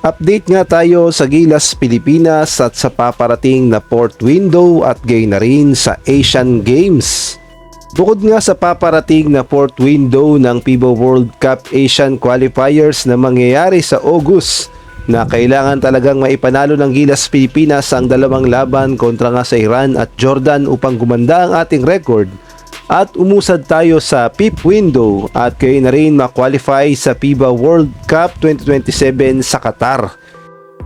Update nga tayo sa Gilas Pilipinas at sa paparating na fourth window at gayon na rin sa Asian Games. Bukod nga sa paparating na fourth window ng FIBA World Cup Asian Qualifiers na mangyayari sa August, na kailangan talagang maipanalo ng Gilas Pilipinas ang dalawang laban kontra nga sa Iran at Jordan upang gumanda ang ating record, at umusad tayo sa fifth window at kayo na rin ma-qualify sa FIBA World Cup 2027 sa Qatar.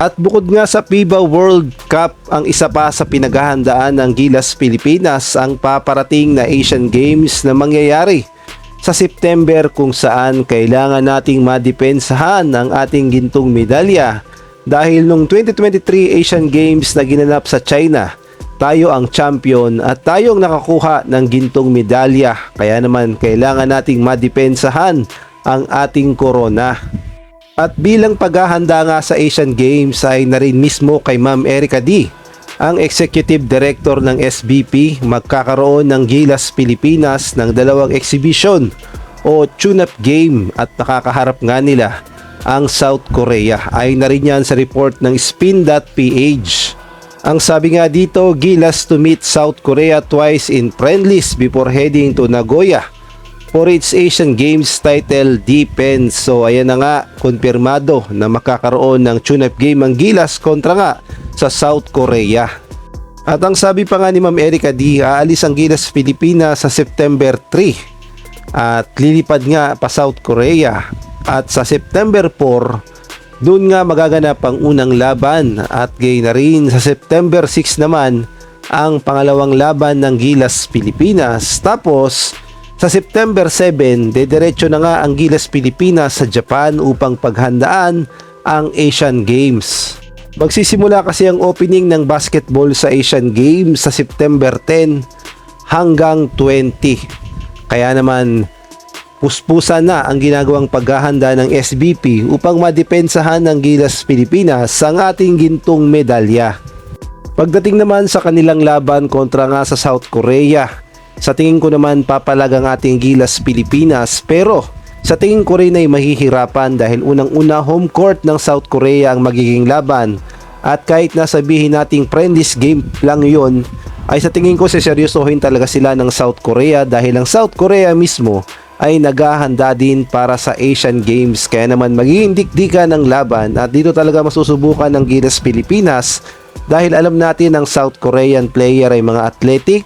At bukod nga sa FIBA World Cup, ang isa pa sa pinaghahandaan ng Gilas Pilipinas ang paparating na Asian Games na mangyayari sa September, kung saan kailangan nating madepensahan ang ating gintong medalya dahil nung 2023 Asian Games na ginanap sa China, tayo ang champion at tayo ang nakakuha ng gintong medalya, kaya naman kailangan nating madepensahan ang ating korona. At bilang paghahanda nga sa Asian Games ay narin mismo kay Ma'am Erica D, ang Executive Director ng SBP, magkakaroon ng Gilas Pilipinas ng dalawang exhibition o tune-up game at nakakaharap nga nila ang South Korea. Ay narin yan sa report ng spin.ph. Ang sabi nga dito, Gilas to meet South Korea twice in friendlies before heading to Nagoya for its Asian Games title defense. So ayan na nga, kumpirmado na makakaroon ng tune-up game ang Gilas kontra nga sa South Korea. At ang sabi pa nga ni Ma'am Erica D, aalis ang Gilas Pilipinas sa September 3 at lilipad nga pa South Korea, at sa September 4 doon nga magaganap ang unang laban, at gayon na rin sa September 6 naman ang pangalawang laban ng Gilas Pilipinas. Tapos sa September 7, dediretso na nga ang Gilas Pilipinas sa Japan upang paghandaan ang Asian Games. Magsisimula kasi ang opening ng basketball sa Asian Games sa September 10 hanggang 20. Kaya naman puspusan na ang ginagawang paghahanda ng SBP upang madepensahan ng Gilas Pilipinas ang ating gintong medalya. Pagdating naman sa kanilang laban kontra nga sa South Korea, sa tingin ko naman papalag ang ating Gilas Pilipinas, pero sa tingin ko rin ay mahihirapan dahil unang-una home court ng South Korea ang magiging laban, at kahit nasabihin nating friendlies game lang yun, ay sa tingin ko seryosohin talaga sila ng South Korea dahil ang South Korea mismo ay naghahanda din para sa Asian Games. Kaya naman magiging dikdikan ng laban at dito talaga masusubukan ng Gilas Pilipinas dahil alam natin ang South Korean player ay mga athletic,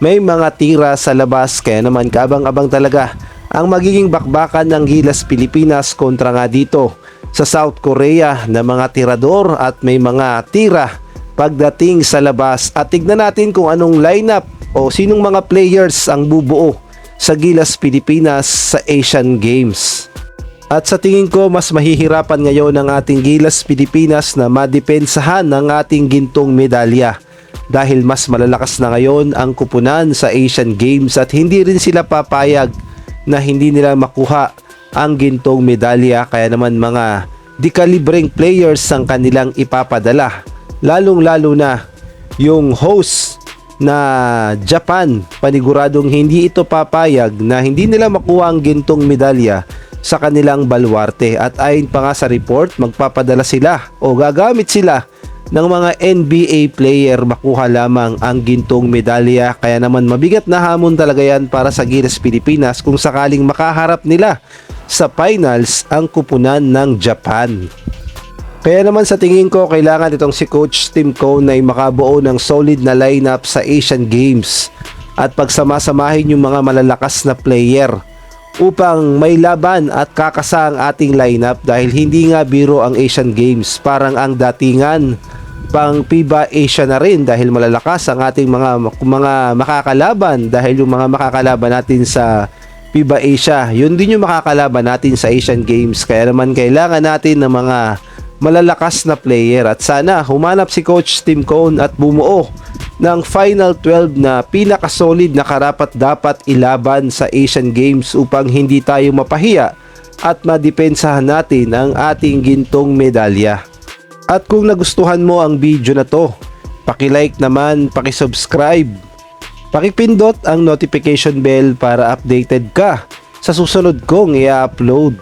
may mga tira sa labas, kaya naman kaabang-abang talaga ang magiging bakbakan ng Gilas Pilipinas kontra nga dito sa South Korea na mga tirador at may mga tira pagdating sa labas. At tignan natin kung anong lineup o sinong mga players ang bubuo sa Gilas Pilipinas sa Asian Games. At sa tingin ko mas mahihirapan ngayon ang ating Gilas Pilipinas na madepensahan ng ating gintong medalya dahil mas malalakas na ngayon ang kupunan sa Asian Games at hindi rin sila papayag na hindi nila makuha ang gintong medalya, kaya naman mga dekalibreng players ang kanilang ipapadala, lalong-lalo na yung host na Japan. Paniguradong hindi ito papayag na hindi nila makuha ang gintong medalya sa kanilang baluarte, at ayon pa nga sa report magpapadala sila o gagamit sila ng mga NBA player makuha lamang ang gintong medalya. Kaya naman mabigat na hamon talaga yan para sa Gilas Pilipinas kung sakaling makaharap nila sa finals ang kupunan ng Japan. Kaya naman sa tingin ko kailangan itong si Coach Tim Cone ay makabuo ng solid na lineup sa Asian Games at pagsamasamahin yung mga malalakas na player upang may laban at kakasa ang ating lineup dahil hindi nga biro ang Asian Games. Parang ang datingan pang FIBA Asia na rin dahil malalakas ang ating mga makakalaban dahil yung mga makakalaban natin sa FIBA Asia, yun din yung makakalaban natin sa Asian Games. Kaya naman kailangan natin ng mga malalakas na player at sana humanap si Coach Tim Cone at bumuo ng Final 12 na pinakasolid na karapat-dapat ilaban sa Asian Games upang hindi tayo mapahiya at madepensahan natin ang ating gintong medalya. At kung nagustuhan mo ang video na to, paki-like naman, paki-subscribe, paki-pindot ang notification bell para updated ka sa susunod kong i-upload.